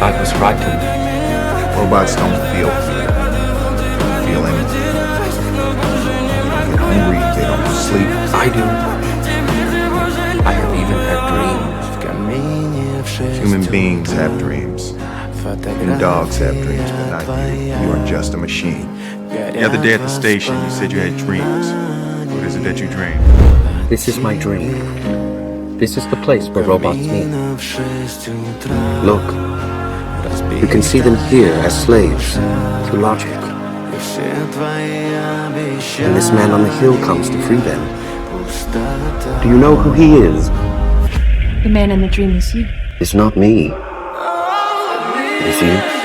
I was frightened. Robots don't feel fear. They feel anything. They get hungry, they don't sleep. I do. I have even had dreams. Human beings have dreams. And dogs have dreams, but not you. You are just a machine. The other day at the station, you said you had dreams. What is it that you dream? This is my dream. This is the place where robots meet. Look, you can see them here as slaves to logic. And this man on the hill comes to free them. Do you know who he is? The man in the dream is you. It's not me. It is you.